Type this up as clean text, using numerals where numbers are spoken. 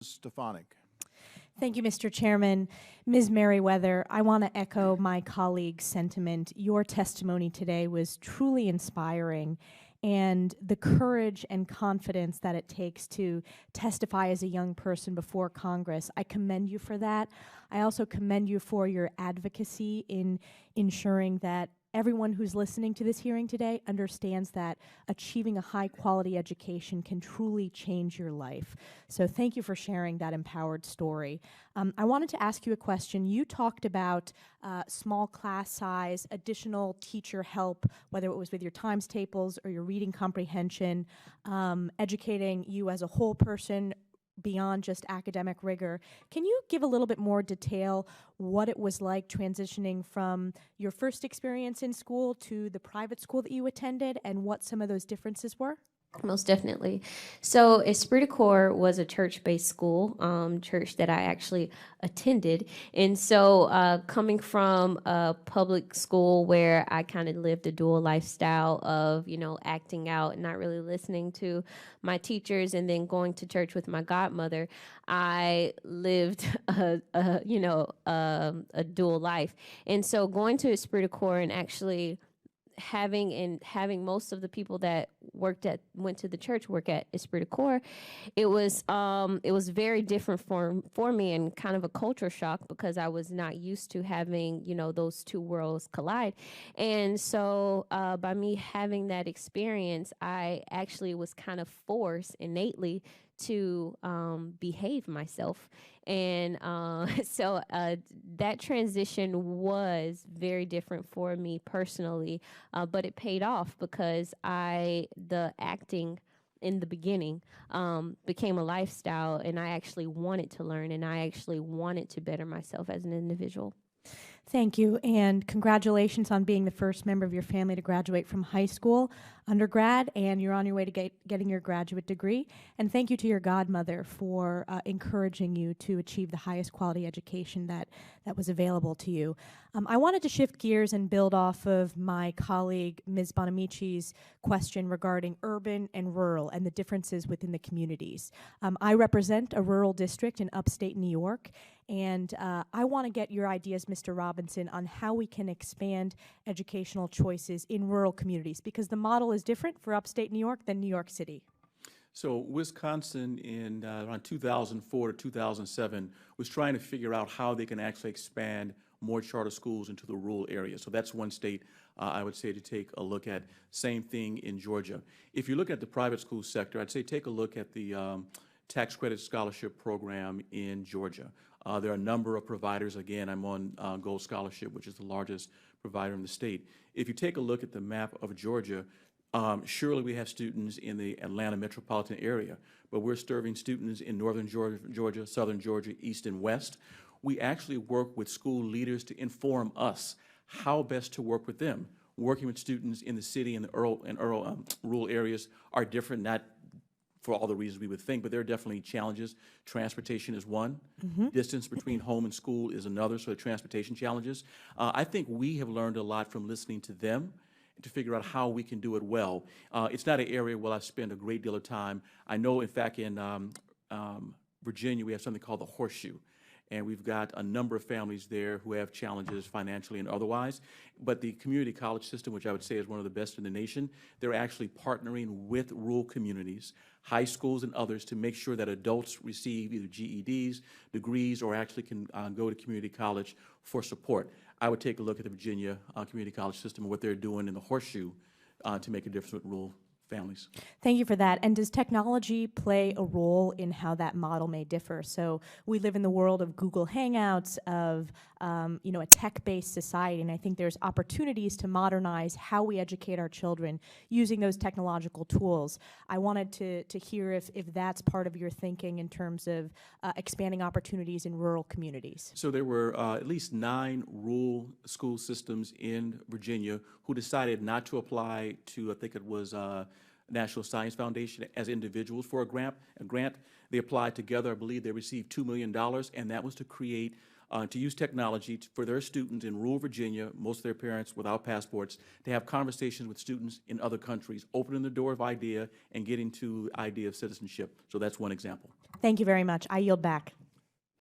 Stefanik. Thank you, Mr. Chairman. Ms. Merriweather, I want to echo my colleague's sentiment. Your testimony today was truly inspiring, and the courage and confidence that it takes to testify as a young person before Congress, I commend you for that. I also commend you for your advocacy in ensuring that everyone who's listening to this hearing today understands that achieving a high quality education can truly change your life. So thank you for sharing that empowered story. I wanted to ask you a question. You talked about small class size, additional teacher help, whether it was with your times tables or your reading comprehension, educating you as a whole person beyond just academic rigor. Can you give a little bit more detail what it was like transitioning from your first experience in school to the private school that you attended and what some of those differences were? Most definitely. So Esprit de Corps was a church-based school, church that I actually attended. And so coming from a public school where I kind of lived a dual lifestyle of, acting out and not really listening to my teachers and then going to church with my godmother, I lived a dual life. And so going to Esprit de Corps and actually having most of the people that went to the church work at Esprit de Corps, it was very different for me and kind of a culture shock because I was not used to having those two worlds collide. And so by me having that experience, I actually was kind of forced innately to behave myself. And so that transition was very different for me personally, but it paid off because the acting in the beginning became a lifestyle, and I actually wanted to learn, and I actually wanted to better myself as an individual. Thank you, and congratulations on being the first member of your family to graduate from high school, undergrad, and you're on your way to getting your graduate degree. And thank you to your godmother for encouraging you to achieve the highest quality education that was available to you. I wanted to shift gears and build off of my colleague, Ms. Bonamici's question regarding urban and rural and the differences within the communities. I represent a rural district in upstate New York, and I want to get your ideas, Mr. Robinson, on how we can expand educational choices in rural communities, because the model is different for upstate New York than New York City. So Wisconsin in around 2004 to 2007 was trying to figure out how they can actually expand more charter schools into the rural areas. So that's one state I would say to take a look at. Same thing in Georgia. If you look at the private school sector, I'd say take a look at the tax credit scholarship program in Georgia. There are a number of providers. Again, I'm on Gold Scholarship, which is the largest provider in the state. If you take a look at the map of Georgia, surely we have students in the Atlanta metropolitan area, but we're serving students in northern Georgia, southern Georgia, east and west. We actually work with school leaders to inform us how best to work with them. Working with students in the city and the rural areas are different, not for all the reasons we would think, but there are definitely challenges. Transportation is one. Distance between home and school is another, so the transportation challenges. I think we have learned a lot from listening to them to figure out how we can do it well. It's not an area where I spend a great deal of time. I know, in fact, in Virginia, we have something called the Horseshoe. And we've got a number of families there who have challenges financially and otherwise. But the community college system, which I would say is one of the best in the nation, they're actually partnering with rural communities, high schools and others, to make sure that adults receive either GEDs, degrees, or actually can go to community college for support. I would take a look at the Virginia community college system and what they're doing in the Horseshoe to make a difference with rural families. Thank you for that. And does technology play a role in how that model may differ? So we live in the world of Google Hangouts, of a tech-based society, and I think there's opportunities to modernize how we educate our children using those technological tools. I wanted to hear if that's part of your thinking in terms of expanding opportunities in rural communities. So there were at least 9 rural school systems in Virginia who decided not to apply to, I think it was National Science Foundation as individuals for a grant. They applied together. I believe they received $2 million, and that was to create to use technology for their students in rural Virginia, most of their parents without passports, to have conversations with students in other countries, opening the door of idea and getting to the idea of citizenship. So that's one example. Thank you very much. I yield back.